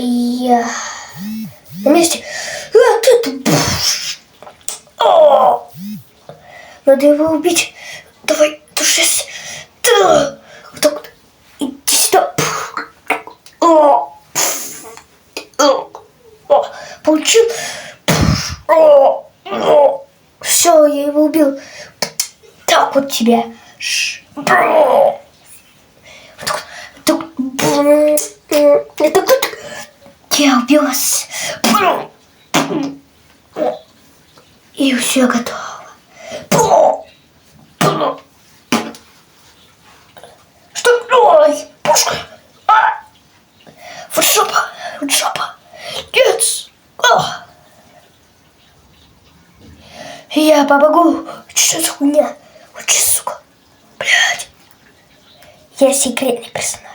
я на месте. Надо его убить. Давай, тушись. Вот так вот. Иди сюда. Получил. Все, я его убил. Так вот тебя. Я убил вас. И все готово. Что? Ой, пушка. Вот жопа. Вот жопа. Нет. Я помогу. Что за хуйня? Вот че, сука. Блядь. Я секретный персонаж.